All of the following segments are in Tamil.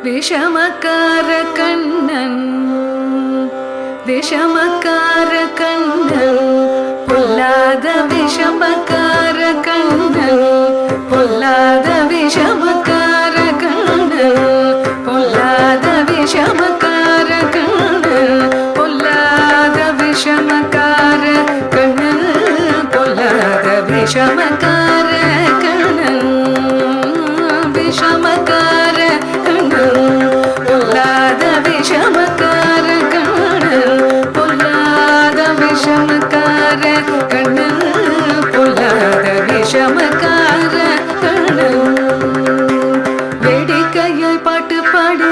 விஷமக்கார கண்ணன் விஷமக்கார கண்ணன் பொல்லாத விஷமக்கார கண்ணன் பொல்லாத விஷமக்கார கண்ணன் பொல்லாத விஷமக்கார கண்ணன் பொல்லாத விஷமக்கார கண்ணன் பொல்லாத விஷமக்கார கண்ணன் விஷமக்கார பொல்லாத விஷமக்கார கண்ணன் பொல்லாத விஷமக்கார கண்ணன் பொல்லாத விஷமக்கார கண்ணன் வேடிக்கையாய் பாட்டு பாடு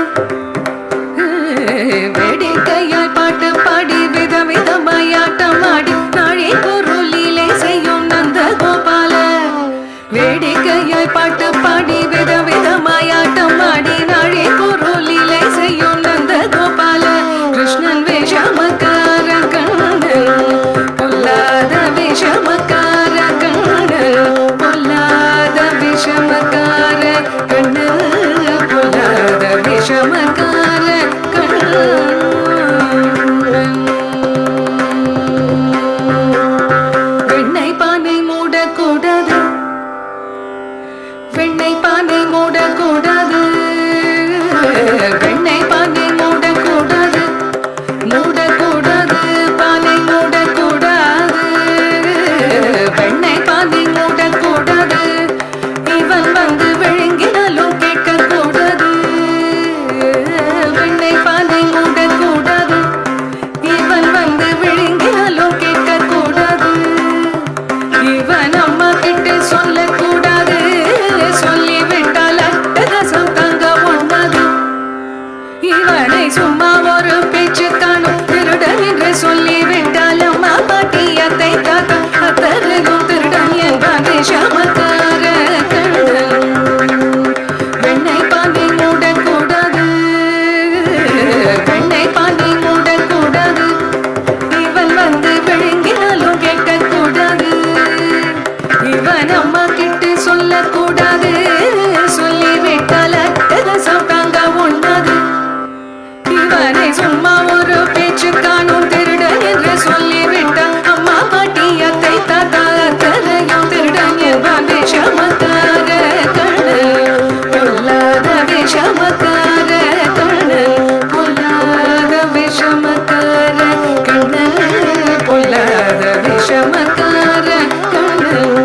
வேடிக்கையாய் பாட்டு பாடி விதவிதமாய் ஆட்டம் ஆடி நாழி பொருளிலே செய்யும் நந்த கோபால வேடிக்கையாய் பாட்டு பாடி விதவிதமாய் ஆட்டம் ஆடி நாழி பொருளிலே செய்யும் நந்த கோபால கிருஷ்ணன் விஷமக்கார கண்ணன் பொல்லாத விஷமக்கார கண்ணன் பொல்லாத விஷமக்கார கண்ணன் பொல்லாத விஷமக்கார கண்ணன் வெண்ணெய் பானை மூடக்கூடாது வெண்ணெய் பானை மூடக்கூடாது வெண்ணெய் பானை மூடக்கூடாது மூடக்கூடாது பானை மூடக்கூடாது வெண்ணெய் பானை மூடக்கூடாது இவன் வந்து விழுங்கினாலும் கேட்கக்கூடாது வெண்ணெய் பானை மூடக்கூடாது இவன் வந்து விழுங்கினாலும் கேட்கக்கூடாது இவன் அம்மா கிட்ட சொல்லக்கூடாது சொல்லிவிட்டால் அட்டகாசம் தங்க ஒண்ணாது இவனை சும்மா ஒரு பேச்சு காணும் திருடன் என்று சொல்லிவிட்டால் அம்மா பாட்டி அத்தை தாத்தா அத்தருகும் திருடன் என்பான் விஷமக்கார கண்ணன் வெண்ணெய் பானை மூடக்கூடாது வெண்ணெய் பானை மூடக்கூடாது இவன் வந்து விழுங்கினாலும் கேட்கக்கூடாது இவன் அம்மா கிட்ட சொல்லக்கூடாது சொல்லிவிட்டால் அட்டகாசம் தாங்க ஒண்ணாது இவனை சும்மா ஒரு பேச்சு காணும் திருடன் என்று சொல்லிவிட்டால் அம்மா பாட்டி அத்தை தாத்தா அத்தரையும் திருடன் என்பான் விஷமக்கார கண்ணன் பொல்லாத விஷமக்கார கண்ணன் பொல்லாத விஷமக்கார கண்ணன் பொல்லாத விஷமக்கார கண்ணன்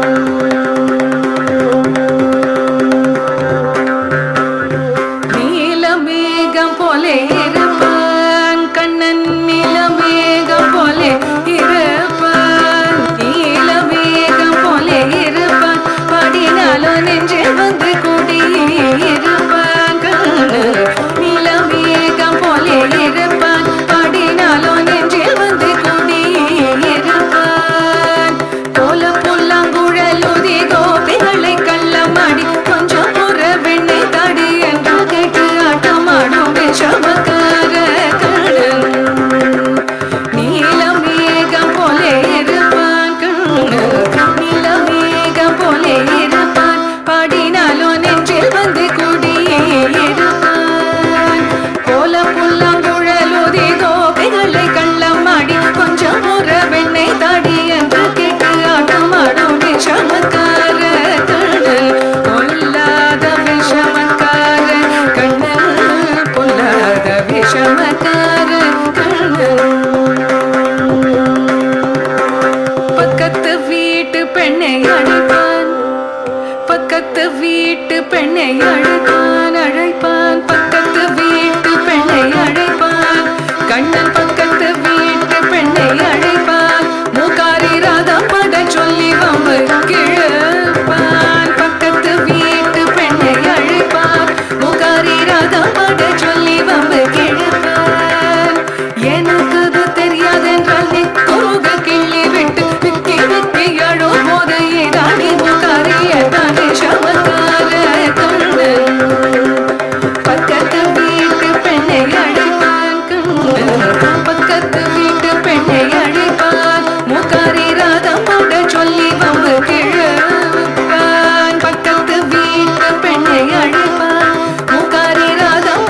நீலமேகம் போலே இருப்பான் கண்ணன் நீலமேகம் போலே இருப்பான் நீலமேகம் போலே இருப்பான் பாடினாலும் நெஞ்சில் வந்து கூடி இருப்பான் கண்ணன் நீலமேகம் போலே இருப்பான் பாடினாலும் நெஞ்சில் வந்து கூடி இருப்பான் கோல புல்லாங்குழலுதி கோபிகளை கள்ளமாடி கொஞ்சம் புற வெண்ணை தாடி என்று கேட்டு ஆட்டமாடும் விஷமக்கார கண்ணன் நீலமேகம் போலே இருப்பான் கண்ணன் நீலமேகம் போலே இருப்பான் பாடினாலும் நெஞ்சில் வந்து கூடி இருப்பான் கோல புல்லாங்குழலுதி கோபிகளை கள்ளமாடி கொஞ்சம் புற வெண்ணை தாடி என்று கேட்டு ஆட்டமாடும் விஷமக்கார கண்ணன் பொல்லாத விஷமக்கார கண்ணன் பொல்லாத விஷமக்கார கண்ணன் பக்கத்து வீட்டு பெண்ணை அழைப்பான் பக்கத்து வீட்டு பெண்ணை அழைப்பான் பக்கத்து வீட்டு பெண்ணை அழைப்பான் கண்ணன் பக்கத்து வீட்டு பெண்ணை அழைப்பான் மூக்காரி ராதம் பாட சொல்லி வம்பு கிழப்பான் பக்கத்து வீட்டு பெண்ணை அழைப்பான் மூக்காரி ராதம் பாட சொல்லி வம்பு கிழப்பான் எனக்கு அது தெரியாதென்றால் நீ குறுக கிள்ளி விட்டு விக்கி விக்கி அழும் போது ஏதானி மூக்காரிய தான் விஷமக்கார கண்ணன் பக்கத்து வீட்டு பெண்ணை அழைப்பான் கண்ணன் பக்கத்து வீட்டு பெண்ணை அழைப்பான் மூக்காரி ராதம் பாட சொல்லி வம்பு கிழப்பான் பக்கத்து வீட்டு பெண்ணை அழைப்பான் மூக்காரி ராதம்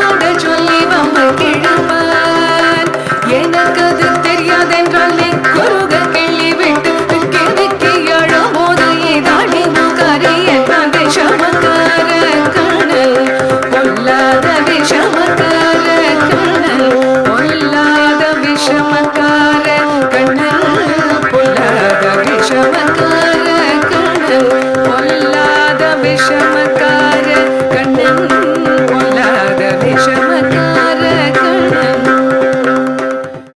விஷம